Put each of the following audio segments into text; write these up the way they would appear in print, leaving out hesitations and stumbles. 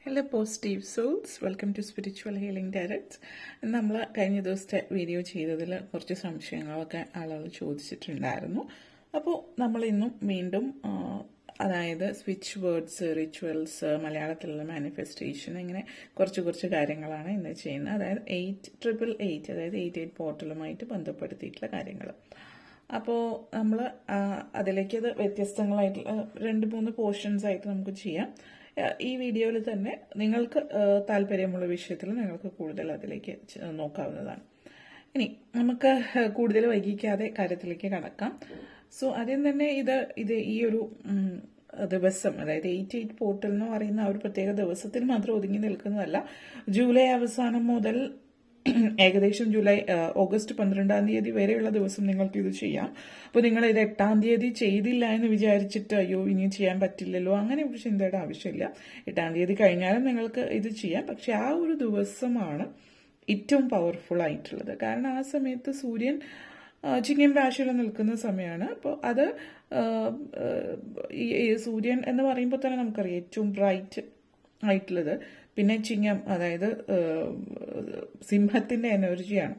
Hello positive souls, welcome to spiritual healing directs. നമ്മൾ കഴിഞ്ഞ ദിവസത്തെ വീഡിയോ ചെയ്തതിൽ കുറച്ച് സംശയങ്ങളൊക്കെ ആളുകൾ ചോദിച്ചിട്ടുണ്ടായിരുന്നു. അപ്പോൾ നമ്മൾ ഇന്നും വീണ്ടും അതായത് സ്വിച്ച് വേർഡ്സ്, റിച്വൽസ്, മലയാളത്തിലുള്ള മാനിഫെസ്റ്റേഷൻ, ഇങ്ങനെ കുറച്ച് കാര്യങ്ങളാണ് ഇന്ന് ചെയ്യുന്നത്. അതായത് 8888 അതായത് 88 പോർട്ടലുമായിട്ട് ബന്ധപ്പെടുത്തിയിട്ടുള്ള കാര്യങ്ങൾ. അപ്പോൾ നമ്മൾ അതിലേക്ക് അത് വ്യത്യസ്തങ്ങളായിട്ടുള്ള 2-3 പോർഷൻസ് ആയിട്ട് നമുക്ക് ചെയ്യാം. ഈ വീഡിയോയിൽ തന്നെ നിങ്ങൾക്ക് താല്പര്യമുള്ള വിഷയത്തിൽ നിങ്ങൾക്ക് കൂടുതൽ അതിലേക്ക് നോക്കാവുന്നതാണ്. ഇനി നമുക്ക് കൂടുതൽ വൈകിക്കാതെ കാര്യത്തിലേക്ക് കടക്കാം. സോ ആദ്യം തന്നെ ഇത് ഈ ഒരു ദിവസം, അതായത് 88 പോർട്ടൽ എന്ന് പറയുന്ന ആ ഒരു പ്രത്യേക ദിവസത്തിൽ മാത്രം ഒതുങ്ങി നിൽക്കുന്നതല്ല. ജൂലൈ അവസാനം മുതൽ ഏകദേശം ഓഗസ്റ്റ് 12-ാം തീയതി വരെയുള്ള ദിവസം നിങ്ങൾക്ക് ഇത് ചെയ്യാം. അപ്പോൾ നിങ്ങൾ ഇത് 8-ാം തീയതി ചെയ്തില്ല എന്ന് വിചാരിച്ചിട്ട് അയ്യോ ഇനി ചെയ്യാൻ പറ്റില്ലല്ലോ അങ്ങനെ ഒരു ചിന്തയുടെ ആവശ്യമില്ല. 8-ാം തീയതി കഴിഞ്ഞാലും നിങ്ങൾക്ക് ഇത് ചെയ്യാം. പക്ഷെ ആ ഒരു ദിവസമാണ് ഏറ്റവും പവർഫുൾ ആയിട്ടുള്ളത്. കാരണം ആ സമയത്ത് സൂര്യൻ ചിങ്ങം രാശിയിൽ നിൽക്കുന്ന സമയമാണ്. അപ്പോൾ അത് ഈ സൂര്യൻ എന്ന് പറയുമ്പോൾ തന്നെ നമുക്കറിയാം ഏറ്റവും ബ്രൈറ്റ് ആയിട്ടുള്ളത്. പിന്നെ ചിങ്ങം അതായത് സിംഹത്തിന്റെ എനർജിയാണ്.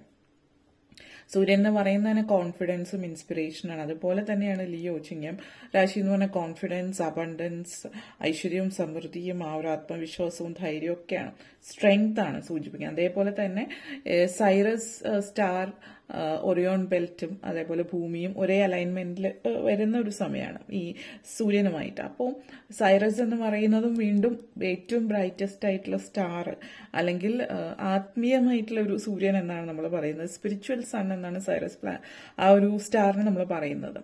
സൂര്യൻ എന്ന് പറയുന്നതിന് കോൺഫിഡൻസും ഇൻസ്പിറേഷനാണ്. അതുപോലെ തന്നെയാണ് ലിയോ, ചിങ്ങം രാശി എന്ന് പറഞ്ഞാൽ കോൺഫിഡൻസ്, അബണ്ടൻസ്, ഐശ്വര്യവും സമൃദ്ധിയും, ആ ഒരു ആത്മവിശ്വാസവും ധൈര്യവും ഒക്കെയാണ്, സ്ട്രെങ്ത് ആണ് സൂചിപ്പിക്കുന്നത്. അതേപോലെ തന്നെ സൈറസ് സ്റ്റാർ, ഒറിയോൺ ബെൽറ്റും അതേപോലെ ഭൂമിയും ഒരേ അലൈൻമെന്റിൽ വരുന്ന ഒരു സമയമാണ് ഈ സൂര്യനുമായിട്ട്. അപ്പോൾ സൈറസ് എന്ന് പറയുന്നതും വീണ്ടും ഏറ്റവും ബ്രൈറ്റസ്റ്റ് ആയിട്ടുള്ള സ്റ്റാർ, അല്ലെങ്കിൽ ആത്മീയമായിട്ടുള്ള ഒരു സൂര്യൻ എന്നാണ് നമ്മൾ പറയുന്നത്. സ്പിരിച്വൽ സൺ എന്നാണ് സൈറസ് ആ ഒരു സ്റ്റാറിന് നമ്മൾ പറയുന്നത്.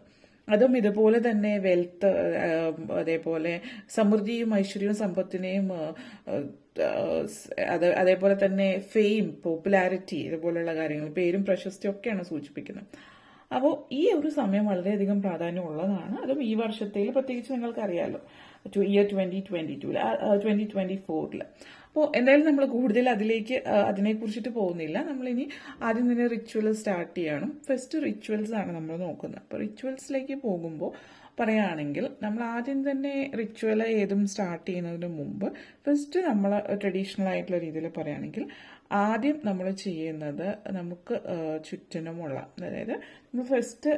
അതും ഇതുപോലെ തന്നെ വെൽത്ത്, അതേപോലെ സമൃദ്ധിയും ഐശ്വര്യവും സമ്പത്തിനെയും, അതേപോലെ തന്നെ ഫെയിം, പോപ്പുലാരിറ്റി, ഇതുപോലുള്ള കാര്യങ്ങൾ, പേരും പ്രശസ്തിയും ഒക്കെയാണ് സൂചിപ്പിക്കുന്നത്. അപ്പോൾ ഈ ഒരു സമയം വളരെയധികം പ്രാധാന്യമുള്ളതാണ്. അതും ഈ വർഷത്തിൽ പ്രത്യേകിച്ച് നിങ്ങൾക്ക് അറിയാമല്ലോ, ഇയർ 2024. അപ്പോൾ എന്തായാലും നമ്മൾ കൂടുതൽ അതിനെക്കുറിച്ചിട്ട് പോകുന്നില്ല. നമ്മളിനി ആദ്യം തന്നെ റിച്വൽ സ്റ്റാർട്ട് ചെയ്യണം. ഫസ്റ്റ് റിച്വൽസ് ആണ് നമ്മൾ നോക്കുന്നത്. അപ്പോൾ റിച്വൽസിലേക്ക് പോകുമ്പോൾ പറയുകയാണെങ്കിൽ നമ്മൾ ആദ്യം തന്നെ റിച്വൽ ഏതും സ്റ്റാർട്ട് ചെയ്യുന്നതിന് മുമ്പ് ഫസ്റ്റ് നമ്മൾ ട്രഡീഷണൽ ആയിട്ടുള്ള രീതിയിൽ പറയുകയാണെങ്കിൽ ആദ്യം നമ്മൾ ചെയ്യുന്നത് നമുക്ക് ചുറ്റിനുമുള്ള, അതായത് നമ്മൾ ഫസ്റ്റ്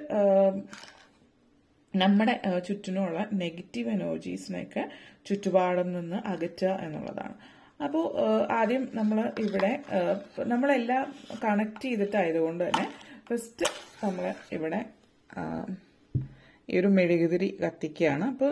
നമ്മുടെ ചുറ്റിനുമുള്ള നെഗറ്റീവ് എനർജീസിനെയൊക്കെ ചുറ്റുപാടിൽ നിന്ന് അകറ്റുക എന്നുള്ളതാണ്. അപ്പോൾ ആദ്യം നമ്മൾ ഇവിടെ നമ്മളെല്ലാം കണക്ട് ചെയ്തിട്ടായതുകൊണ്ട് തന്നെ ഫസ്റ്റ് നമ്മൾ ഇവിടെ ഈ ഒരു മെഴുകുതിരി കത്തിക്കുകയാണ്. അപ്പോൾ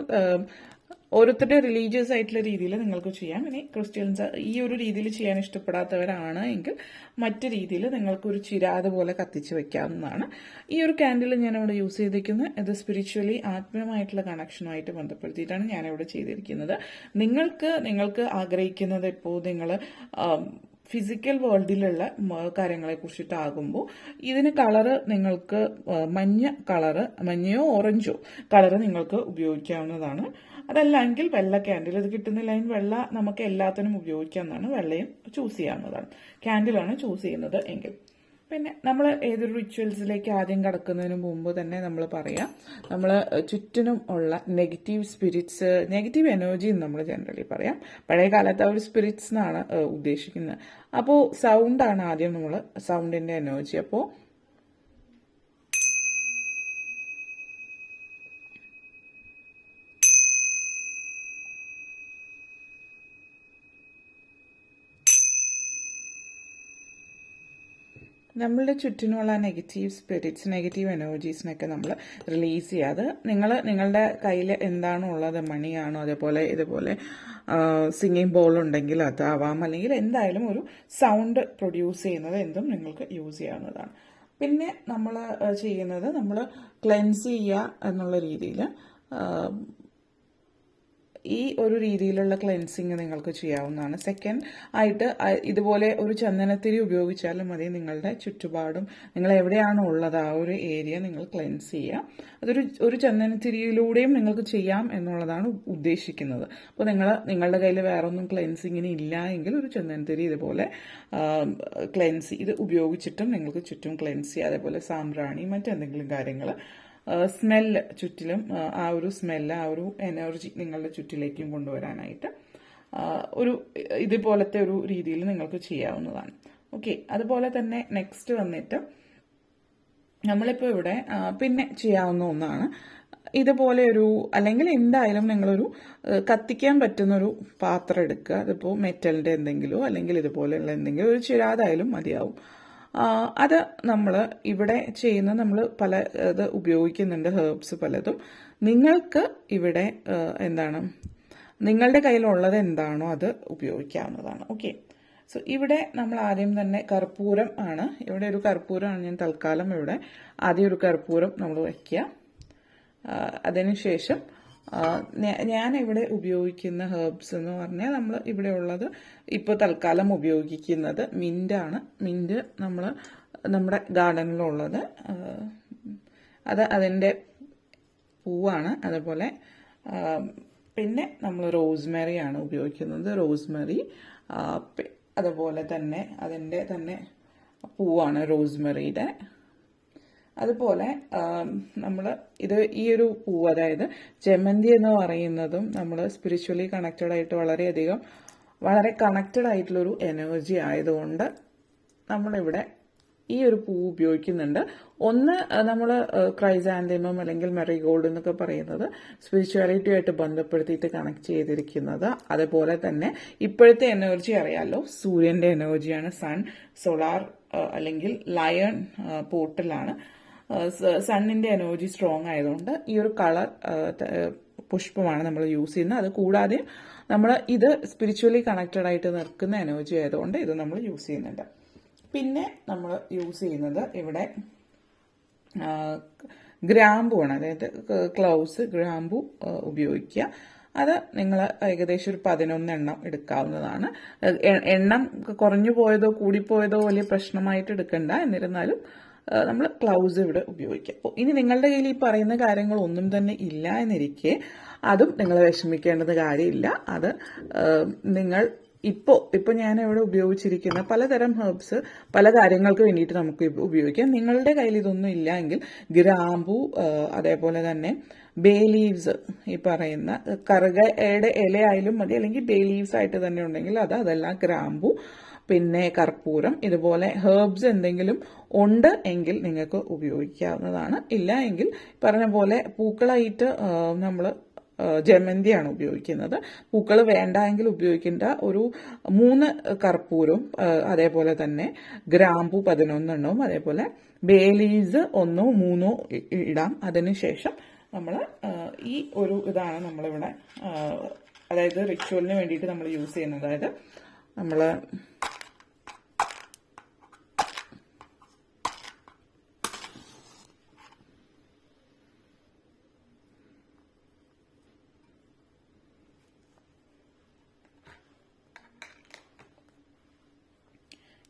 ഓരോരുത്തരുടെ റിലീജിയസ് ആയിട്ടുള്ള രീതിയിൽ നിങ്ങൾക്ക് ചെയ്യാം. ഇനി ക്രിസ്ത്യൻസ് ഈ ഒരു രീതിയിൽ ചെയ്യാൻ ഇഷ്ടപ്പെടാത്തവരാണ് എങ്കിൽ മറ്റു രീതിയിൽ നിങ്ങൾക്കൊരു ചിരാത് പോലെ കത്തിച്ച് വെക്കാവുന്നതാണ്. ഈ ഒരു ക്യാൻഡിൽ ഞാനിവിടെ യൂസ് ചെയ്തിരിക്കുന്നത് ഇത് സ്പിരിച്വലി ആത്മീയമായിട്ടുള്ള കണക്ഷനുമായിട്ട് ബന്ധപ്പെടുത്തിയിട്ടാണ് ഞാനിവിടെ ചെയ്തിരിക്കുന്നത്. നിങ്ങൾക്ക് ആഗ്രഹിക്കുന്നത് ഇപ്പോൾ നിങ്ങൾ ഫിസിക്കൽ വേൾഡിലുള്ള കാര്യങ്ങളെ കുറിച്ചിട്ടാകുമ്പോൾ ഇതിന് കളറ് നിങ്ങൾക്ക് മഞ്ഞയോ ഓറഞ്ചോ കളറ് നിങ്ങൾക്ക് ഉപയോഗിക്കാവുന്നതാണ്. അതല്ലെങ്കിൽ വെള്ള ക്യാൻഡിൽ, ഇത് കിട്ടുന്നില്ല വെള്ള നമുക്ക് എല്ലാത്തിനും ഉപയോഗിക്കാവുന്നതാണ്. വെള്ളയും ചൂസ് ചെയ്യാവുന്നതാണ്. ക്യാൻഡിലാണ് ചൂസ് ചെയ്യുന്നത് എങ്കിൽ. പിന്നെ നമ്മൾ ഏതൊരു റിച്വൽസിലേക്ക് ആദ്യം കടക്കുന്നതിന് മുമ്പ് തന്നെ നമ്മൾ പറയാം, നമ്മൾ ചുറ്റിനും ഉള്ള നെഗറ്റീവ് സ്പിരിറ്റ്സ്, നെഗറ്റീവ് എനർജി എന്ന് നമ്മൾ ജനറലി പറയാം. പഴയ കാലത്ത് ആ ഒരു സ്പിരിറ്റ്സ് എന്നാണ് ഉദ്ദേശിക്കുന്നത്. അപ്പോൾ സൗണ്ടാണ് ആദ്യം നമ്മൾ സൗണ്ടിന്റെ എനർജി. അപ്പോൾ നമ്മളുടെ ചുറ്റിനുള്ള നെഗറ്റീവ് സ്പിരിറ്റ്സ്, നെഗറ്റീവ് എനർജീസിനൊക്കെ നമ്മൾ റിലീസ് ചെയ്യുക. അത് നിങ്ങളുടെ കയ്യിൽ എന്താണോ ഉള്ളത്, മണിയാണോ, അതേപോലെ ഇതുപോലെ സിംഗിങ് ബോൾ ഉണ്ടെങ്കിൽ അതാവാം, അല്ലെങ്കിൽ എന്തായാലും ഒരു സൗണ്ട് പ്രൊഡ്യൂസ് ചെയ്യുന്നത് എന്തും നിങ്ങൾക്ക് യൂസ് ചെയ്യാവുന്നതാണ്. പിന്നെ നമ്മൾ ചെയ്യുന്നത് നമ്മൾ ക്ലെൻസ് ചെയ്യുക എന്നുള്ള രീതിയിൽ ഈ ഒരു രീതിയിലുള്ള ക്ലെൻസിങ് നിങ്ങൾക്ക് ചെയ്യാവുന്നതാണ്. സെക്കൻഡ് ആയിട്ട് ഇതുപോലെ ഒരു ചന്ദനത്തിരി ഉപയോഗിച്ചാലും മതി. നിങ്ങളുടെ ചുറ്റുപാടും നിങ്ങൾ എവിടെയാണോ ഉള്ളത് ആ ഒരു ഏരിയ നിങ്ങൾ ക്ലെൻസ് ചെയ്യുക. ഒരു ചന്ദനത്തിരിയിലൂടെയും നിങ്ങൾക്ക് ചെയ്യാം എന്നുള്ളതാണ് ഉദ്ദേശിക്കുന്നത്. അപ്പോൾ നിങ്ങളുടെ കയ്യിൽ വേറെ ഒന്നും ക്ലെൻസിങ്ങിന് ഇല്ല എങ്കിൽ ഒരു ചന്ദനത്തിരി ഇതുപോലെ ഇത് ഉപയോഗിച്ചിട്ടും നിങ്ങൾക്ക് ചുറ്റും ക്ലെൻസ് ചെയ്യുക. അതേപോലെ സാമ്പ്രാണി, മറ്റെന്തെങ്കിലും കാര്യങ്ങൾ, സ്മെല്ല് ചുറ്റിലും, ആ ഒരു സ്മെല്ല്, ആ ഒരു എനർജി നിങ്ങളുടെ ചുറ്റിലേക്കും കൊണ്ടുവരാനായിട്ട് ഒരു ഇതുപോലത്തെ ഒരു രീതിയിൽ നിങ്ങൾക്ക് ചെയ്യാവുന്നതാണ്. ഓക്കെ, അതുപോലെ തന്നെ നെക്സ്റ്റ് വന്നിട്ട് നമ്മളിപ്പോൾ ഇവിടെ പിന്നെ ചെയ്യാവുന്ന ഒന്നാണ് ഇതുപോലെ ഒരു, അല്ലെങ്കിൽ എന്തായാലും നിങ്ങളൊരു കത്തിക്കാൻ പറ്റുന്നൊരു പാത്രം എടുക്കുക. അതിപ്പോൾ മെറ്റലിൻ്റെ എന്തെങ്കിലോ അല്ലെങ്കിൽ ഇതുപോലെയുള്ള എന്തെങ്കിലും ഒരു ചിരാതായാലും മതിയാവും. അത് നമ്മൾ ഇവിടെ ചെയ്യുന്ന നമ്മൾ പല ഇത് ഉപയോഗിക്കുന്നുണ്ട്, ഹെർബ്സ് പലതും. നിങ്ങൾക്ക് ഇവിടെ എന്താണ് നിങ്ങളുടെ കയ്യിലുള്ളത് എന്താണോ അത് ഉപയോഗിക്കാവുന്നതാണ്. ഓക്കെ, സോ ഇവിടെ നമ്മൾ ആദ്യം തന്നെ കർപ്പൂരം ആണ്, ഇവിടെ ഒരു കർപ്പൂരമാണ് ഞാൻ തൽക്കാലം ഇവിടെ ആദ്യം ഒരു കർപ്പൂരം നമ്മൾ വയ്ക്കുക. അതിനുശേഷം ഞാൻ ഇവിടെ ഉപയോഗിക്കുന്ന ഹെർബ്സ് എന്ന് പറഞ്ഞാൽ നമ്മൾ ഇവിടെ ഉള്ളത് ഇപ്പോൾ തൽക്കാലം ഉപയോഗിക്കുന്നത് മിൻ്റാണ്. മിൻ്റ് നമ്മുടെ ഗാർഡനിലുള്ളത് അത് അതിൻ്റെ പൂവാണ്. അതുപോലെ പിന്നെ നമ്മൾ റോസ്മെറി ആണ് ഉപയോഗിക്കുന്നത്. റോസ്മെറി അതുപോലെ തന്നെ അതിൻ്റെ തന്നെ പൂവാണ് റോസ്മെറിയുടെ. അതുപോലെ നമ്മൾ ഈ ഒരു പൂവ്, അതായത് ജമന്തി എന്ന് പറയുന്നതും നമ്മൾ സ്പിരിച്വലി കണക്റ്റഡ് ആയിട്ട് വളരെ കണക്റ്റഡ് ആയിട്ടുള്ളൊരു എനർജി ആയതുകൊണ്ട് നമ്മളിവിടെ ഈ ഒരു പൂവ് ഉപയോഗിക്കുന്നുണ്ട്. ഒന്ന് നമ്മൾ ക്രൈസാന്തമം അല്ലെങ്കിൽ മെറിഗോൾഡ് എന്നൊക്കെ പറയുന്നത് സ്പിരിച്വാലിറ്റി ആയിട്ട് ബന്ധപ്പെടുത്തിയിട്ട് കണക്ട് ചെയ്തിരിക്കുന്നത്. അതുപോലെ തന്നെ ഇപ്പോഴത്തെ എനർജി അറിയാമല്ലോ, സൂര്യൻ്റെ എനർജിയാണ്. സൺ, സോളാർ അല്ലെങ്കിൽ ലയൺ പോർട്ടലാണ്. സണ്ണിൻ്റെ എനർജി സ്ട്രോങ് ആയതുകൊണ്ട് ഈ ഒരു കളർ പുഷ്പമാണ് നമ്മൾ യൂസ് ചെയ്യുന്നത്. അത് കൂടാതെ നമ്മൾ ഇത് സ്പിരിച്വലി കണക്റ്റഡ് ആയിട്ട് നിൽക്കുന്ന എനർജി ആയതുകൊണ്ട് ഇത് നമ്മൾ യൂസ് ചെയ്യുന്നുണ്ട്. പിന്നെ നമ്മൾ യൂസ് ചെയ്യുന്നത് ഇവിടെ ഗ്രാമ്പുവാണ്, അതായത് ക്ലൗസ് ഗ്രാമ്പു ഉപയോഗിക്കുക. അത് നിങ്ങൾ ഏകദേശം ഒരു 11 എണ്ണം എടുക്കാവുന്നതാണ്. എണ്ണം കുറഞ്ഞു പോയതോ കൂടിപ്പോയതോ വലിയ പ്രശ്നമായിട്ട് എടുക്കണ്ട. എന്നിരുന്നാലും നമ്മൾ ക്ലൗസ് ഇവിടെ ഉപയോഗിക്കുക. അപ്പോൾ ഇനി നിങ്ങളുടെ കയ്യിൽ ഈ പറയുന്ന കാര്യങ്ങളൊന്നും തന്നെ ഇല്ല എന്നിരിക്കെ അതും നിങ്ങൾ വിഷമിക്കേണ്ടത് കാര്യമില്ല. അത് നിങ്ങൾ ഇപ്പോൾ ഞാൻ ഇവിടെ ഉപയോഗിച്ചിരിക്കുന്ന പലതരം ഹെർബ്സ് പല കാര്യങ്ങൾക്ക് വേണ്ടിയിട്ട് നമുക്ക് ഉപയോഗിക്കാം. നിങ്ങളുടെ കയ്യിൽ ഇതൊന്നും ഇല്ല എങ്കിൽ ഗ്രാമ്പു, അതേപോലെ തന്നെ ബേ ലീവ്സ്, ഈ പറയുന്ന കറുകയുടെ ഇലയായാലും മതി, അല്ലെങ്കിൽ ബേ ലീവ്സ് ആയിട്ട് തന്നെ ഉണ്ടെങ്കിൽ അതെല്ലാം ഗ്രാമ്പു, പിന്നെ കർപ്പൂരം, ഇതുപോലെ ഹെർബ്സ് എന്തെങ്കിലും ഉണ്ട് എങ്കിൽ നിങ്ങൾക്ക് ഉപയോഗിക്കാവുന്നതാണ്. ഇല്ല എങ്കിൽ പറഞ്ഞ പോലെ പൂക്കളായിട്ട് നമ്മൾ ജമന്തിയാണ് ഉപയോഗിക്കുന്നത്. പൂക്കൾ വേണ്ട എങ്കിൽ ഉപയോഗിക്കേണ്ട ഒരു 3 കർപ്പൂരവും, അതേപോലെ തന്നെ ഗ്രാമ്പു 11 എണ്ണവും, അതേപോലെ ബേ ലീവ്സ് 1 3 ഇടാം. അതിനുശേഷം നമ്മൾ ഈ ഒരു ഇതാണ് നമ്മളിവിടെ, അതായത് റിച്വലിന് വേണ്ടിയിട്ട് നമ്മൾ യൂസ് ചെയ്യുന്നത്. അതായത് നമ്മൾ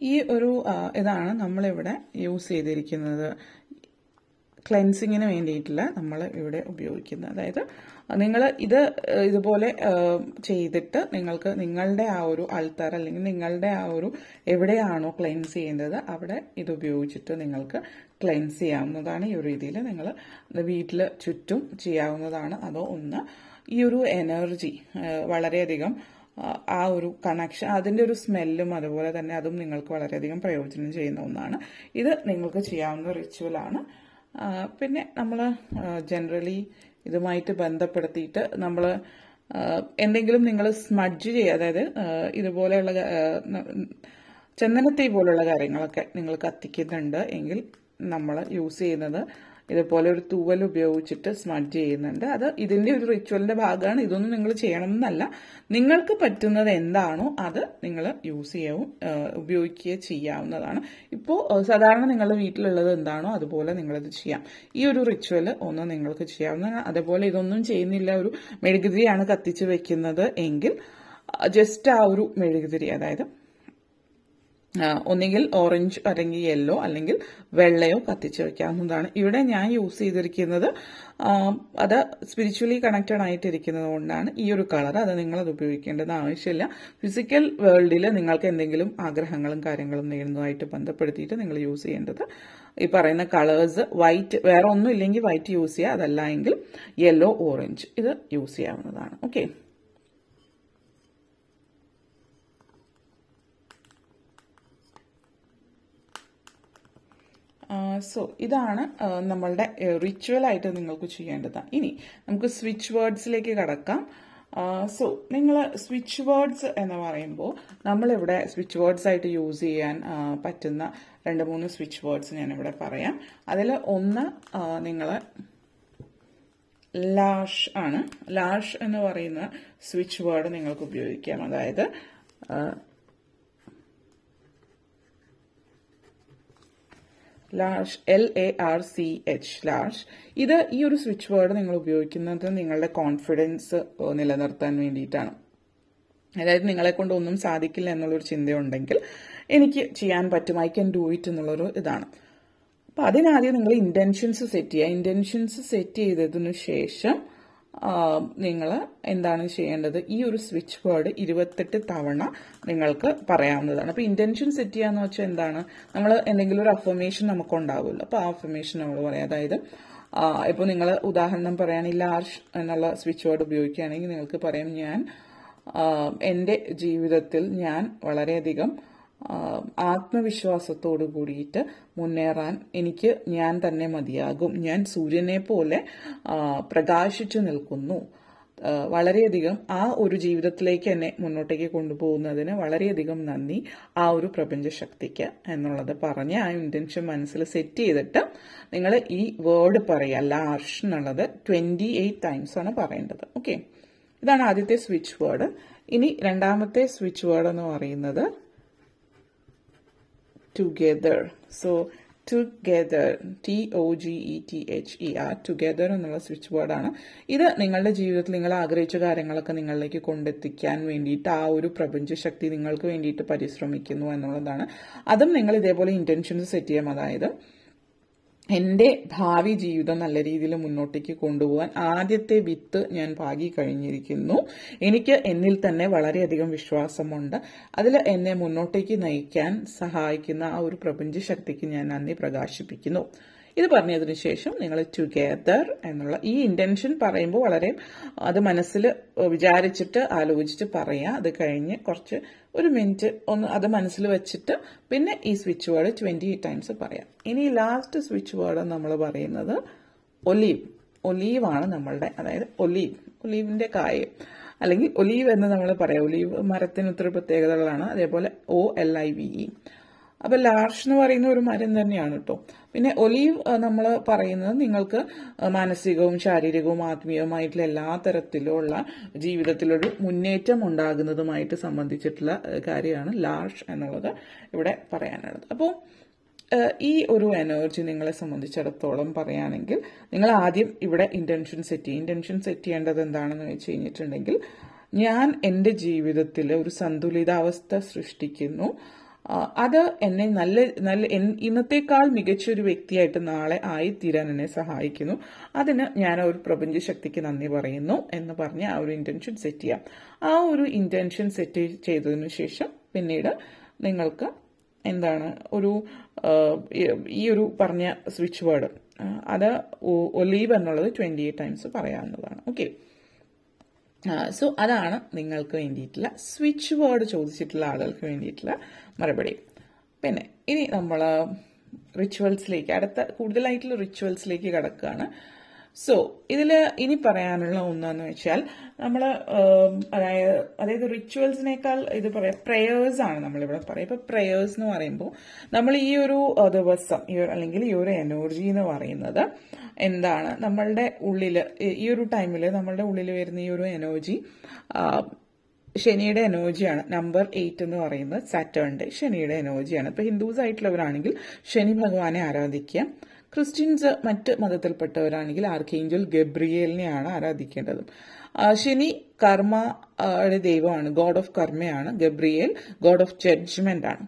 ഈ ഒരു ഇതാണ് നമ്മളിവിടെ യൂസ് ചെയ്തിരിക്കുന്നത്. ക്ലെൻസിങ്ങിന് വേണ്ടിയിട്ടുള്ള നമ്മൾ ഇവിടെ ഉപയോഗിക്കുന്നത്. അതായത് നിങ്ങൾ ഇതുപോലെ ചെയ്തിട്ട് നിങ്ങൾക്ക് നിങ്ങളുടെ ആ ഒരു ആൾത്താർ അല്ലെങ്കിൽ നിങ്ങളുടെ ആ ഒരു എവിടെയാണോ ക്ലെൻസ് ചെയ്യുന്നത് അവിടെ ഇത് ഉപയോഗിച്ചിട്ട് നിങ്ങൾക്ക് ക്ലെൻസ് ചെയ്യാവുന്നതാണ്. ഈ ഒരു രീതിയിൽ നിങ്ങൾ വീട്ടിൽ ചുറ്റും ചെയ്യാവുന്നതാണ്. അതോ ഒന്ന് ഈ ഒരു എനർജി വളരെയധികം ആ ഒരു കണക്ഷൻ, അതിൻ്റെ ഒരു സ്മെല്ലും അതുപോലെ തന്നെ അതും നിങ്ങൾക്ക് വളരെയധികം പ്രയോജനം ചെയ്യുന്ന ഒന്നാണ്. ഇത് നിങ്ങൾക്ക് ചെയ്യാവുന്ന റിച്വലാണ്. പിന്നെ നമ്മൾ ജനറലി ഇതുമായിട്ട് ബന്ധപ്പെടുത്തിയിട്ട് നമ്മൾ എന്തെങ്കിലും നിങ്ങൾ സ്മഡ്ജ് ചെയ്യുക, അതായത് ഇതുപോലെയുള്ള ചന്ദനത്തി പോലുള്ള കാര്യങ്ങളൊക്കെ നിങ്ങൾ കത്തിക്കുന്നുണ്ട് എങ്കിൽ നമ്മൾ യൂസ് ചെയ്യുന്നത് ഇതുപോലെ ഒരു തൂവൽ ഉപയോഗിച്ചിട്ട് സ്മഡ്ജ് ചെയ്യുന്നുണ്ട്. അത് ഇതിൻ്റെ ഒരു റിച്വലിൻ്റെ ഭാഗമാണ്. ഇതൊന്നും നിങ്ങൾ ചെയ്യണം എന്നല്ല. നിങ്ങൾക്ക് പറ്റുന്നത് എന്താണോ അത് നിങ്ങൾ ഉപയോഗിക്കുകയോ ചെയ്യാവുന്നതാണ്. ഇപ്പോൾ സാധാരണ നിങ്ങളുടെ വീട്ടിലുള്ളത് എന്താണോ അതുപോലെ നിങ്ങളത് ചെയ്യാം. ഈ ഒരു റിച്വൽ ഒന്ന് നിങ്ങൾക്ക് ചെയ്യാവുന്നതാണ്. അതുപോലെ ഇതൊന്നും ചെയ്യുന്നില്ല, ഒരു മെഴുകുതിരിയാണ് കത്തിച്ച് വെക്കുന്നത് എങ്കിൽ ജസ്റ്റ് ആ ഒരു മെഴുകുതിരി, അതായത് ഒന്നുകിൽ ഓറഞ്ച് അല്ലെങ്കിൽ യെല്ലോ അല്ലെങ്കിൽ വെള്ളയോ കത്തിച്ച് വയ്ക്കാവുന്നതാണ്. ഇവിടെ ഞാൻ യൂസ് ചെയ്തിരിക്കുന്നത് അത് സ്പിരിച്വലി കണക്റ്റഡ് ആയിട്ടിരിക്കുന്നത് കൊണ്ടാണ് ഈ ഒരു കളർ. അത് നിങ്ങളത് ഉപയോഗിക്കേണ്ടത് ആവശ്യമില്ല. ഫിസിക്കൽ വേൾഡിൽ നിങ്ങൾക്ക് എന്തെങ്കിലും ആഗ്രഹങ്ങളും കാര്യങ്ങളും നേടുന്നതുമായിട്ട് ബന്ധപ്പെടുത്തിയിട്ട് നിങ്ങൾ യൂസ് ചെയ്യേണ്ടത് ഈ പറയുന്ന കളേഴ്സ്. വൈറ്റ്, വേറെ ഒന്നും ഇല്ലെങ്കിൽ വൈറ്റ് യൂസ് ചെയ്യുക, അതല്ല എങ്കിൽ യെല്ലോ, ഓറഞ്ച് ഇത് യൂസ് ചെയ്യാവുന്നതാണ്. ഓക്കെ. സോ ഇതാണ് നമ്മളുടെ റിച്വലായിട്ട് നിങ്ങൾക്ക് ചെയ്യേണ്ടത്. ഇനി നമുക്ക് സ്വിച്ച് വേർഡ്സിലേക്ക് കടക്കാം. സോ നിങ്ങൾ സ്വിച്ച് വേർഡ്സ് എന്ന് പറയുമ്പോൾ നമ്മളിവിടെ സ്വിച്ച് വേർഡ്സ് ആയിട്ട് യൂസ് ചെയ്യാൻ പറ്റുന്ന 2-3 സ്വിച്ച് വേർഡ്സ് ഞാനിവിടെ പറയാം. അതിൽ ഒന്ന് നിങ്ങൾ ലാഷ് ആണ്. ലാഷ് എന്ന് പറയുന്ന സ്വിച്ച് വേർഡ് നിങ്ങൾക്ക് ഉപയോഗിക്കാം. അതായത് ലാഷ്, LARCH, ലാഷ്. ഇത് ഈ ഒരു സ്വിച്ച് വേർഡ് നിങ്ങൾ ഉപയോഗിക്കുന്നത് നിങ്ങളുടെ കോൺഫിഡൻസ് നിലനിർത്താൻ വേണ്ടിയിട്ടാണ്. അതായത് നിങ്ങളെ കൊണ്ട് ഒന്നും സാധിക്കില്ല എന്നുള്ളൊരു ചിന്തയുണ്ടെങ്കിൽ എനിക്ക് ചെയ്യാൻ പറ്റും, ഐ ക്യാൻ ഡു ഇറ്റ് എന്നുള്ളൊരു ഇതാണ്. അപ്പം അതിനാദ്യം നിങ്ങൾ ഇന്റൻഷൻസ് സെറ്റ് ചെയ്യുക. ഇന്റൻഷൻസ് സെറ്റ് ചെയ്തതിനു ശേഷം നിങ്ങൾ എന്താണ് ചെയ്യേണ്ടത്, ഈ ഒരു സ്വിച്ച് വേർഡ് 28 തവണ നിങ്ങൾക്ക് പറയാവുന്നതാണ്. അപ്പോൾ ഇന്റൻഷൻ സെറ്റ് ചെയ്യാന്ന് വെച്ചാൽ എന്താണ്, നമ്മൾ എന്തെങ്കിലും ഒരു അഫർമേഷൻ നമുക്ക് ഉണ്ടാവുമല്ലോ. അപ്പോൾ ആ അഫർമേഷൻ നമ്മൾ പറയാം. അതായത് ഇപ്പോൾ നിങ്ങൾ ഉദാഹരണം പറയുകയാണെങ്കിൽ ലാർജ് എന്നുള്ള സ്വിച്ച് വേർഡ് ഉപയോഗിക്കുകയാണെങ്കിൽ നിങ്ങൾക്ക് പറയാം, ഞാൻ എൻ്റെ ജീവിതത്തിൽ ഞാൻ വളരെയധികം ആത്മവിശ്വാസത്തോടു കൂടിയിട്ട് മുന്നേറാൻ എനിക്ക് ഞാൻ തന്നെ മതിയാകും. ഞാൻ സൂര്യനെ പോലെ പ്രകാശിച്ചു നിൽക്കുന്നു. വളരെയധികം ആ ഒരു ജീവിതത്തിലേക്ക് എന്നെ മുന്നോട്ടേക്ക് കൊണ്ടുപോകുന്നതിന് വളരെയധികം നന്ദി ആ ഒരു പ്രപഞ്ചശക്തിക്ക് എന്നുള്ളത് പറഞ്ഞ് ആ ഇന്റൻഷൻ മനസ്സിൽ സെറ്റ് ചെയ്തിട്ട് നിങ്ങൾ ഈ വേർഡ് പറയുക. ലാർഷ് എന്നുള്ളത് 28 ടൈംസ് ആണ് പറയേണ്ടത്. ഓക്കെ, ഇതാണ് ആദ്യത്തെ സ്വിച്ച് വേർഡ്. ഇനി രണ്ടാമത്തെ സ്വിച്ച് വേർഡ് എന്ന് പറയുന്നത് together. So together, TOGETHER, together എന്നുള്ള സ്വിച്ച് വേർഡാണ്. ഇത് നിങ്ങളുടെ ജീവിതത്തിൽ നിങ്ങൾ ആഗ്രഹിച്ച കാര്യങ്ങളൊക്കെ നിങ്ങളിലേക്ക് കൊണ്ടെത്തിക്കാൻ വേണ്ടിയിട്ട് ആ ഒരു പ്രപഞ്ചശക്തി നിങ്ങൾക്ക് വേണ്ടിയിട്ട് പരിശ്രമിക്കുന്നു എന്നുള്ളതാണ്. അതും നിങ്ങൾ ഇതേപോലെ ഇന്റൻഷൻസ് സെറ്റ് ചെയ്യാം. അതായത് എൻ്റെ ഭാവി ജീവിതം നല്ല രീതിയിൽ മുന്നോട്ടേക്ക് കൊണ്ടുപോകാൻ ആദ്യത്തെ വിത്ത് ഞാൻ പാകി കഴിഞ്ഞിരിക്കുന്നു. എനിക്ക് എന്നിൽ തന്നെ വളരെയധികം വിശ്വാസമുണ്ട്. അതിൽ എന്നെ മുന്നോട്ടേക്ക് നയിക്കാൻ സഹായിക്കുന്ന ആ ഒരു പ്രപഞ്ചശക്തിക്ക് ഞാൻ നന്ദി പ്രകാശിപ്പിക്കുന്നു. ഇത് പറഞ്ഞതിന് ശേഷം നിങ്ങൾ ടുഗെദർ എന്നുള്ള ഈ ഇന്റൻഷൻ പറയുമ്പോൾ വളരെ അത് മനസ്സിൽ വിചാരിച്ചിട്ട് ആലോചിച്ചിട്ട് പറയുക. അത് കഴിഞ്ഞ് ഒരു മിനിറ്റ് ഒന്ന് അത് മനസ്സിൽ വെച്ചിട്ട് പിന്നെ ഈ സ്വിച്ച് വേർഡ് 28 ടൈംസ് പറയാം. ഇനി ലാസ്റ്റ് സ്വിച്ച് വേർഡ് നമ്മൾ പറയുന്നത് ഒലീവ്. ഒലീവാണ് നമ്മളുടെ, അതായത് ഒലീവിന്റെ കായ അല്ലെങ്കിൽ ഒലീവ് എന്ന് നമ്മൾ പറയാം. ഒലീവ് മരത്തിന് ഒത്തിരി പ്രത്യേകതകളാണ്. അതേപോലെ OLIVE. അപ്പൊ ലാർഷ് എന്ന് പറയുന്ന ഒരു മരം തന്നെയാണ് കേട്ടോ. പിന്നെ ഒലീവ് നമ്മൾ പറയുന്നത് നിങ്ങൾക്ക് മാനസികവും ശാരീരികവും ആത്മീയവുമായിട്ടുള്ള എല്ലാ തരത്തിലുള്ള ജീവിതത്തിലൊരു മുന്നേറ്റം ഉണ്ടാകുന്നതുമായിട്ട് സംബന്ധിച്ചിട്ടുള്ള കാര്യമാണ് ലാർഷ് എന്നുള്ളത് ഇവിടെ പറയാനുള്ളത്. അപ്പോൾ ഈ ഒരു എനർജി നിങ്ങളെ സംബന്ധിച്ചിടത്തോളം പറയുകയാണെങ്കിൽ നിങ്ങൾ ആദ്യം ഇവിടെ ഇന്റൻഷൻ സെറ്റ് ചെയ്യേണ്ടത് എന്താണെന്ന് വെച്ച് കഴിഞ്ഞിട്ടുണ്ടെങ്കിൽ, ഞാൻ എൻ്റെ ജീവിതത്തിൽ ഒരു സന്തുലിതാവസ്ഥ സൃഷ്ടിക്കുന്നു. അത് എന്നെ നല്ല ഇന്നത്തേക്കാൾ മികച്ചൊരു വ്യക്തിയായിട്ട് നാളെ ആയിത്തീരാൻ എന്നെ സഹായിക്കുന്നു. അതിന് ഞാൻ ഒരു പ്രപഞ്ചശക്തിക്ക് നന്ദി പറയുന്നു എന്ന് പറഞ്ഞ് ആ ഒരു ഇന്റൻഷൻ സെറ്റ് ചെയ്യാം. ആ ഒരു ഇന്റൻഷൻ സെറ്റ് ചെയ്തതിനു ശേഷം പിന്നീട് നിങ്ങൾക്ക് എന്താണ് ഈ ഒരു പറഞ്ഞ സ്വിച്ച് വേർഡ് അത് ഒലീവ് എന്നുള്ളത് 28 ടൈംസ് പറയാവുന്നതാണ്. ഓക്കെ, സോ അതാണ് നിങ്ങൾക്ക് വേണ്ടിയിട്ടുള്ള സ്വിച്ച് വേർഡ് ചോദിച്ചിട്ടുള്ള ആളുകൾക്ക് വേണ്ടിയിട്ടുള്ള മറുപടി. പിന്നെ ഇനി നമ്മൾ റിച്വൽസിലേക്ക് കൂടുതലായിട്ടുള്ള റിച്വൽസിലേക്ക് കടക്കുകയാണ്. സോ ഇതിൽ ഇനി പറയാനുള്ള ഒന്നെന്ന് വെച്ചാൽ നമ്മൾ അതായത് റിച്വൽസിനേക്കാൾ ഇത് പറയാം പ്രേയേഴ്സ് ആണ് നമ്മളിവിടെ പറയാം. ഇപ്പൊ പ്രേയേഴ്സ് എന്ന് പറയുമ്പോൾ നമ്മൾ ഈ ഒരു ദിവസം അല്ലെങ്കിൽ ഈ ഒരു എനർജി എന്ന് പറയുന്നത് എന്താണ്, നമ്മളുടെ ഉള്ളിൽ ഈ ഒരു ടൈമിൽ നമ്മളുടെ ഉള്ളിൽ വരുന്ന ഈ ഒരു എനർജി ശനിയുടെ എനർജിയാണ്. നമ്പർ 8 എന്ന് പറയുന്നത് സാറ്റേണിന്റെ ശനിയുടെ എനർജിയാണ്. ഇപ്പൊ ഹിന്ദുസ് ആയിട്ടുള്ളവരാണെങ്കിൽ ശനി ഭഗവാനെ ആരാധിക്കുക. ക്രിസ്ത്യൻസ് മറ്റ് മതത്തിൽപ്പെട്ടവരാണെങ്കിൽ ആർക്കേഞ്ചൽ ഗബ്രിയേലിനെയാണ് ആരാധിക്കേണ്ടത്. ശനി കർമ്മയുടെ ദൈവമാണ്, ഗോഡ് ഓഫ് കർമ്മയാണ്. ഗബ്രിയേൽ ഗോഡ് ഓഫ് ജഡ്ജ്മെന്റ് ആണ്.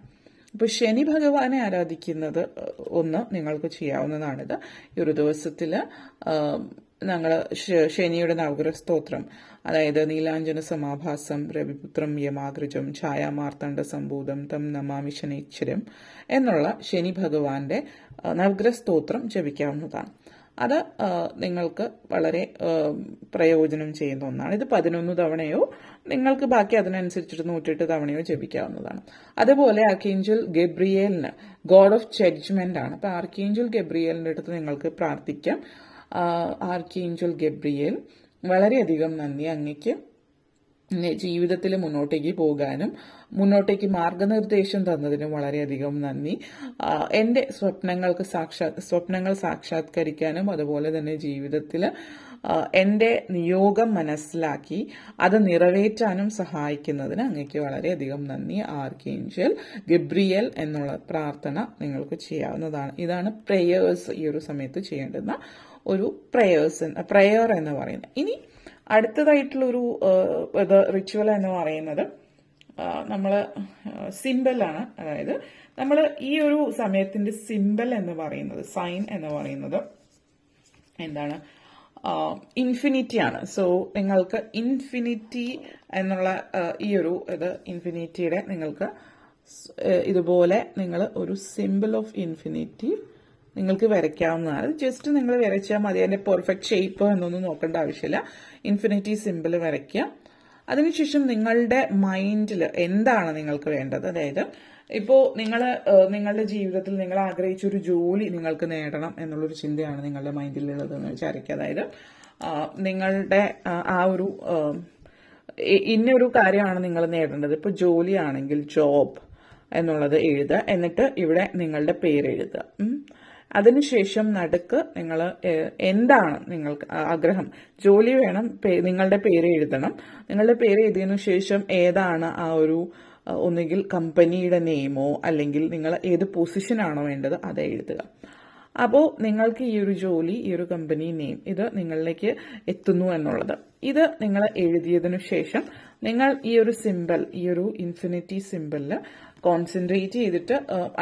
ഇപ്പൊ ശനി ഭഗവാനെ ആരാധിക്കുന്നത് നിങ്ങൾക്ക് ചെയ്യാവുന്നതാണിത്. ഈ ഒരു ദിവസത്തിൽ ഞങ്ങൾ ശനിയുടെ നവഗ്രഹ സ്തോത്രം, അതായത് നീലാഞ്ജന സമാഭാസം, രവിപുത്രം യമാഗ്രജം, ഛായാമാർത്തണ്ഡ സംഭൂതം തം നമാമി ശനൈശ്വരം എന്നുള്ള ശനി ഭഗവാന്റെ നവഗ്രഹ സ്തോത്രം ജപിക്കാവുന്നതാണ്. അത് നിങ്ങൾക്ക് വളരെ പ്രയോജനം ചെയ്യുന്ന ഒന്നാണ്. ഇത് 11 തവണയോ നിങ്ങൾക്ക് ബാക്കി അതിനനുസരിച്ചിട്ട് 108 തവണയോ ജപിക്കാവുന്നതാണ്. അതുപോലെ ആർക്കേഞ്ചൽ ഗബ്രിയേലിന് ഗോഡ് ഓഫ് ജഡ്ജ്മെന്റ് ആണ്. അപ്പൊ ആർക്കേഞ്ചൽ ഗബ്രിയേലിന്റെ അടുത്ത് നിങ്ങൾക്ക് പ്രാർത്ഥിക്കാം. ആർക്കേഞ്ചൽ ഗബ്രിയേൽ, വളരെയധികം നന്ദി അങ്ങയ്ക്ക് ജീവിതത്തിൽ മുന്നോട്ടേക്ക് പോകാനും മുന്നോട്ടേക്ക് മാർഗനിർദ്ദേശം തന്നതിനും വളരെയധികം നന്ദി. എൻ്റെ സ്വപ്നങ്ങൾ സാക്ഷാത്കരിക്കാനും അതുപോലെ തന്നെ ജീവിതത്തിൽ എൻ്റെ നിയോഗം മനസ്സിലാക്കി അത് നിറവേറ്റാനും സഹായിക്കുന്നതിന് അങ്ങേക്ക് വളരെയധികം നന്ദി ആർക്കേഞ്ചൽ ഗബ്രിയേൽ എന്നുള്ള പ്രാർത്ഥന നിങ്ങൾക്ക് ചെയ്യാവുന്നതാണ്. ഇതാണ് പ്രേയേഴ്സ് ഈ ഒരു സമയത്ത് ചെയ്യേണ്ടുന്ന ഒരു പ്രേയർ എന്ന് പറയുന്നത്. ഇനി അടുത്തതായിട്ടുള്ളൊരു റിച്വൽ എന്ന് പറയുന്നത് നമ്മൾ സിംബലാണ്. അതായത് നമ്മൾ ഈ ഒരു സമയത്തിന്റെ സിംബൽ എന്ന് പറയുന്നത്, സൈൻ എന്ന് പറയുന്നത് എന്താണ്? ഇൻഫിനിറ്റി ആണ്. സോ നിങ്ങൾക്ക് ഇൻഫിനിറ്റി എന്നുള്ള ഈ ഒരു ഇൻഫിനിറ്റിയുടെ നിങ്ങൾക്ക് ഇതുപോലെ നിങ്ങൾ ഒരു സിംബൽ ഓഫ് ഇൻഫിനിറ്റി നിങ്ങൾക്ക് വരയ്ക്കാവുന്നതാണ്. ജസ്റ്റ് നിങ്ങൾ വരച്ചാൽ മതി. അതിന്റെ പെർഫെക്റ്റ് ഷേപ്പ് എന്നൊന്നും നോക്കേണ്ട ആവശ്യമില്ല. ഇൻഫിനിറ്റി സിംബൽ വരയ്ക്കുക. അതിനുശേഷം നിങ്ങളുടെ മൈൻഡിൽ എന്താണ് നിങ്ങൾക്ക് വേണ്ടത്, അതായത് ഇപ്പോൾ നിങ്ങളുടെ ജീവിതത്തിൽ നിങ്ങൾ ആഗ്രഹിച്ച ഒരു ജോലി നിങ്ങൾക്ക് നേടണം എന്നുള്ളൊരു ചിന്തയാണ് നിങ്ങളുടെ മൈൻഡിലുള്ളതെന്ന് വിചാരിക്കുക. അതായത് നിങ്ങളുടെ ആ ഒരു ഇന്നൊരു കാര്യമാണ് നിങ്ങൾ നേടേണ്ടത്. ഇപ്പോൾ ജോലിയാണെങ്കിൽ ജോബ് എന്നുള്ളത് എഴുതുക. എന്നിട്ട് ഇവിടെ നിങ്ങളുടെ പേര് എഴുതുക. അതിനുശേഷം നടുക്ക് നിങ്ങൾ എന്താണ് നിങ്ങൾക്ക് ആഗ്രഹം, ജോലി വേണം, നിങ്ങളുടെ പേര് എഴുതണം. നിങ്ങളുടെ പേര് എഴുതിയതിനു ശേഷം ഏതാണ് ആ ഒരു, ഒന്നുകിൽ കമ്പനിയുടെ നെയിമോ അല്ലെങ്കിൽ നിങ്ങൾ ഏത് പൊസിഷനാണോ വേണ്ടത് അത് എഴുതുക. അപ്പോൾ നിങ്ങൾക്ക് ഈ ഒരു ജോലി, ഈ ഒരു കമ്പനി നെയിം ഇത് നിങ്ങളിലേക്ക് എത്തുന്നു എന്നുള്ളത്. ഇത് നിങ്ങൾ എഴുതിയതിനു ശേഷം നിങ്ങൾ ഈ ഒരു സിംബൽ, ഈ ഒരു ഇൻഫിനിറ്റി സിംബലിൽ കോൺസെൻട്രേറ്റ് ചെയ്തിട്ട്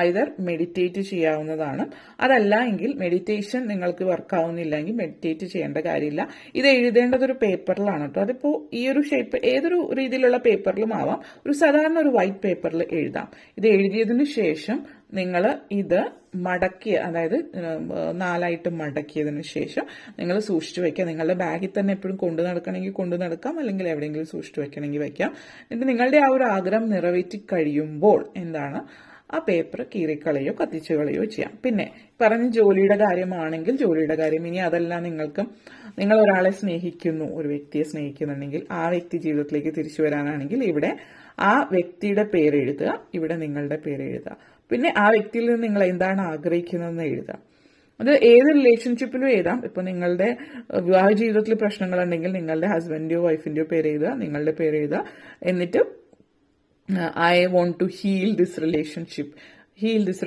ഐദർ മെഡിറ്റേറ്റ് ചെയ്യാവുന്നതാണ്. അതല്ല എങ്കിൽ മെഡിറ്റേഷൻ നിങ്ങൾക്ക് വർക്കാവുന്നില്ലെങ്കിൽ മെഡിറ്റേറ്റ് ചെയ്യേണ്ട കാര്യമില്ല. ഇത് എഴുതേണ്ടത് ഒരു പേപ്പറിലാണ് കേട്ടോ. അതിപ്പോൾ ഈ ഒരു ഷേപ്പ് ഏതൊരു രീതിയിലുള്ള പേപ്പറിലും ആവാം. ഒരു സാധാരണ ഒരു വൈറ്റ് പേപ്പറിൽ എഴുതാം. ഇത് എഴുതിയതിനു ശേഷം നിങ്ങൾ ഇത് മടക്കിയ, അതായത് 4ആയിട്ട് മടക്കിയതിനു ശേഷം നിങ്ങൾ സൂക്ഷിച്ചു വെക്കുക. നിങ്ങളുടെ ബാഗിൽ തന്നെ എപ്പോഴും കൊണ്ടു നടക്കണമെങ്കിൽ കൊണ്ടു നടക്കാം, അല്ലെങ്കിൽ എവിടെയെങ്കിലും സൂക്ഷിച്ചു വെക്കണമെങ്കിൽ വെക്കാം. എന്നിട്ട് നിങ്ങളുടെ ആ ഒരു ആഗ്രഹം നിറവേറ്റി കഴിയുമ്പോൾ എന്താണ്, ആ പേപ്പർ കീറിക്കളയോ കത്തിച്ചു കളയോ ചെയ്യാം. പിന്നെ പറഞ്ഞ ജോലിയുടെ കാര്യമാണെങ്കിൽ ജോലിയുടെ കാര്യം, ഇനി അതല്ല നിങ്ങൾ ഒരാളെ സ്നേഹിക്കുന്നു, ഒരു വ്യക്തിയെ സ്നേഹിക്കുന്നുണ്ടെങ്കിൽ ആ വ്യക്തി ജീവിതത്തിലേക്ക് തിരിച്ചു വരാനാണെങ്കിൽ ഇവിടെ ആ വ്യക്തിയുടെ പേര് എഴുതുക, ഇവിടെ നിങ്ങളുടെ പേര് എഴുതുക. പിന്നെ ആ വ്യക്തിയിൽ നിന്ന് നിങ്ങൾ എന്താണ് ആഗ്രഹിക്കുന്നതെന്ന് എഴുതുക. അത് ഏത് റിലേഷൻഷിപ്പിലും എഴുതാം. ഇപ്പൊ നിങ്ങളുടെ വിവാഹ ജീവിതത്തിൽ പ്രശ്നങ്ങളുണ്ടെങ്കിൽ നിങ്ങളുടെ ഹസ്ബൻഡിന്റെയോ വൈഫിന്റെയോ പേര് എഴുതുക, നിങ്ങളുടെ പേര് എഴുതുക. എന്നിട്ട് I want to heal this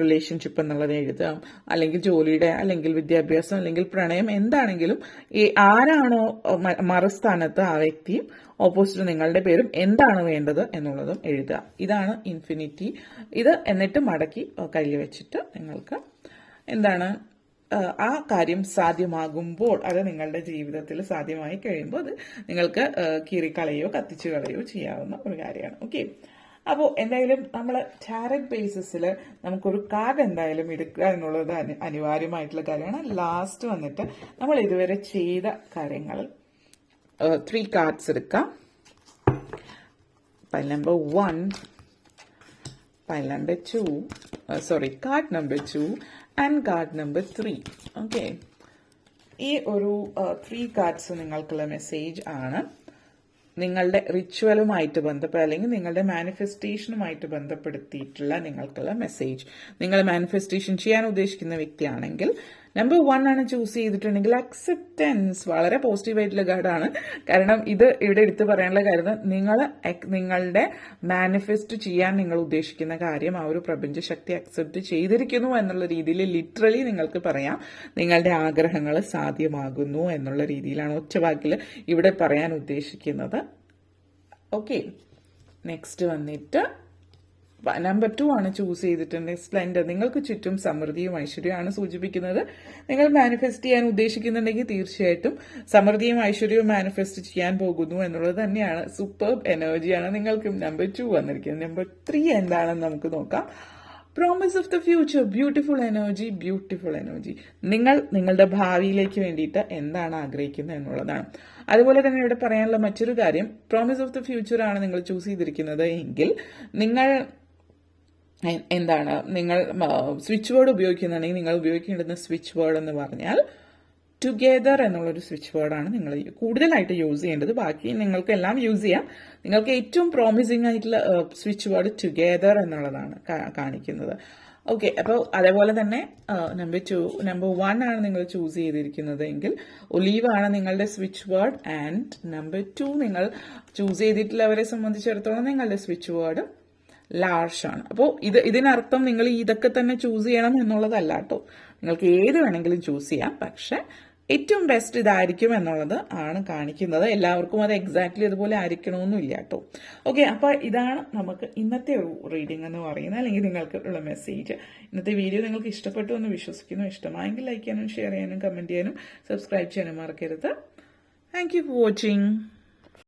relationship എന്നുള്ളത് എഴുതാം. അല്ലെങ്കിൽ ജോലിയുടെ, അല്ലെങ്കിൽ വിദ്യാഭ്യാസം, അല്ലെങ്കിൽ പ്രണയം, എന്താണെങ്കിലും ആരാണോ മറുസ്ഥാനത്ത് ആ വ്യക്തിയും ഓപ്പോസിറ്റ് നിങ്ങളുടെ പേരും എന്താണ് വേണ്ടത് എന്നുള്ളതും എഴുതുക. ഇതാണ് ഇൻഫിനിറ്റി. ഇത് എന്നിട്ട് മടക്കി കയ്യിൽ വെച്ചിട്ട് നിങ്ങൾക്ക് എന്താണ് ആ കാര്യം സാധ്യമാകുമ്പോൾ, അത് നിങ്ങളുടെ ജീവിതത്തിൽ സാധ്യമായി കഴിയുമ്പോൾ അത് നിങ്ങൾക്ക് കീറിക്കളയോ കത്തിച്ചു കളയോ ചെയ്യാവുന്ന ഒരു കാര്യമാണ്. ഓക്കെ, അപ്പോൾ എന്തായാലും നമ്മൾ ടാരറ്റ് ബേസിസിൽ നമുക്കൊരു കാർഡ് എന്തായാലും എടുക്കുക എന്നുള്ളത് അനിവാര്യമായിട്ടുള്ള കാര്യമാണ്. ലാസ്റ്റ് വന്നിട്ട് നമ്മൾ ഇതുവരെ ചെയ്ത കാര്യങ്ങൾ 3 cards എടുക്കാം. pile number 1, pile number 2, card number 2 and card number 3. Okay, ഈ ഒരു 3 cards നിങ്ങൾക്കുള്ള മെസ്സേജ് ആണ്. നിങ്ങളുടെ റിച്വലുമായിട്ട് ബന്ധപ്പെട്ട് അല്ലെങ്കിൽ നിങ്ങളുടെ മാനിഫെസ്റ്റേഷനുമായിട്ട് ബന്ധപ്പെടുത്തിയിട്ടുള്ള നിങ്ങൾക്കുള്ള മെസ്സേജ്. നിങ്ങൾ മാനിഫെസ്റ്റേഷൻ ചെയ്യാൻ ഉദ്ദേശിക്കുന്ന വ്യക്തിയാണെങ്കിൽ നമ്പർ 1 ആണ് ചൂസ് ചെയ്തിട്ടുണ്ടെങ്കിൽ അക്സെപ്റ്റൻസ് വളരെ പോസിറ്റീവായിട്ടുള്ള കാർഡാണ്. കാരണം ഇത് ഇവിടെ എടുത്തു പറയാനുള്ള കാര്യം, നിങ്ങളുടെ മാനിഫെസ്റ്റ് ചെയ്യാൻ നിങ്ങൾ ഉദ്ദേശിക്കുന്ന കാര്യം ആ ഒരു പ്രപഞ്ചശക്തി അക്സെപ്റ്റ് ചെയ്തിരിക്കുന്നു എന്നുള്ള രീതിയിൽ ലിറ്ററലി നിങ്ങൾക്ക് പറയാം നിങ്ങളുടെ ആഗ്രഹങ്ങൾ സാധ്യമാകുന്നു എന്നുള്ള രീതിയിലാണ് ഒറ്റവാക്കിൽ ഇവിടെ പറയാൻ ഉദ്ദേശിക്കുന്നത്. ഓക്കെ, നെക്സ്റ്റ് വന്നിട്ട് നമ്പർ 2 ആണ് ചൂസ് ചെയ്തിട്ടുണ്ട്. സ്പ്ലെൻഡർ, നിങ്ങൾക്ക് ചുറ്റും സമൃദ്ധിയും ഐശ്വര്യമാണ് സൂചിപ്പിക്കുന്നത്. നിങ്ങൾ മാനിഫെസ്റ്റ് ചെയ്യാൻ ഉദ്ദേശിക്കുന്നുണ്ടെങ്കിൽ തീർച്ചയായിട്ടും സമൃദ്ധിയും ഐശ്വര്യവും മാനിഫെസ്റ്റ് ചെയ്യാൻ പോകുന്നു എന്നുള്ളത് തന്നെയാണ്. സൂപ്പർബ് എനർജിയാണ് നിങ്ങൾക്ക് നമ്പർ 2 വന്നിരിക്കുന്നത്. നമ്പർ 3 എന്താണെന്ന് നമുക്ക് നോക്കാം. Promise of the future, beautiful energy, beautiful energy. നിങ്ങൾ നിങ്ങളുടെ ഭാവിയിലേക്ക് വേണ്ടിയിട്ട് എന്താണ് ആഗ്രഹിക്കുന്നത് എന്നുള്ളതാണ്. അതുപോലെ തന്നെ ഇവിടെ പറയാനുള്ള മറ്റൊരു കാര്യം, പ്രോമിസ് ഓഫ് ദ ഫ്യൂച്ചർ ആണ് നിങ്ങൾ ചൂസ് ചെയ്തിരിക്കുന്നത് എങ്കിൽ നിങ്ങൾ നിങ്ങൾ സ്വിച്ച് വേർഡ് ഉപയോഗിക്കുന്നുണ്ടെങ്കിൽ നിങ്ങൾ ഉപയോഗിക്കേണ്ടുന്ന സ്വിച്ച് വേർഡ് എന്ന് പറഞ്ഞാൽ ടുഗെദർ എന്നുള്ളൊരു സ്വിച്ച് വേർഡാണ് നിങ്ങൾ കൂടുതലായിട്ട് യൂസ് ചെയ്യേണ്ടത്. ബാക്കി നിങ്ങൾക്ക് എല്ലാം യൂസ് ചെയ്യാം. നിങ്ങൾക്ക് ഏറ്റവും പ്രോമിസിംഗ് ആയിട്ടുള്ള സ്വിച്ച് വേർഡ് ടുഗെദർ എന്നുള്ളതാണ് കാണിക്കുന്നത്. ഓക്കെ, അപ്പോൾ അതേപോലെ തന്നെ നമ്പർ 1 ആണ് നിങ്ങൾ ചൂസ് ചെയ്തിരിക്കുന്നത് എങ്കിൽ ഒലീവ് ആണ് നിങ്ങളുടെ സ്വിച്ച് വേർഡ്. ആൻഡ് നമ്പർ 2 നിങ്ങൾ ചൂസ് ചെയ്തിട്ടുള്ളവരെ സംബന്ധിച്ചിടത്തോളം നിങ്ങളുടെ സ്വിച്ച് വേർഡ് ലാർജ് ആണ്. അപ്പോൾ ഇതിനർത്ഥം നിങ്ങൾ ഇതൊക്കെ തന്നെ ചൂസ് ചെയ്യണം എന്നുള്ളതല്ല കേട്ടോ. നിങ്ങൾക്ക് ഏത് വേണമെങ്കിലും ചൂസ് ചെയ്യാം, പക്ഷെ ഏറ്റവും ബെസ്റ്റ് ഇതായിരിക്കും എന്നുള്ളത് ആണ് കാണിക്കുന്നത്. എല്ലാവർക്കും അത് എക്സാക്ട്ലി അതുപോലെ ആയിരിക്കണമെന്നില്ല കേട്ടോ. ഓക്കെ, അപ്പോൾ ഇതാണ് നമുക്ക് ഇന്നത്തെ ഒരു റീഡിംഗ് എന്ന് പറയുന്നത്, അല്ലെങ്കിൽ നിങ്ങൾക്ക് ഉള്ള മെസ്സേജ്. ഇന്നത്തെ വീഡിയോ നിങ്ങൾക്ക് ഇഷ്ടപ്പെട്ടു എന്ന് വിശ്വസിക്കുന്നു. ഇഷ്ടമായെങ്കിൽ ലൈക്ക് ചെയ്യാനും ഷെയർ ചെയ്യാനും കമന്റ് ചെയ്യാനും സബ്സ്ക്രൈബ് ചെയ്യാനും മറക്കരുത്. Thank you for watching.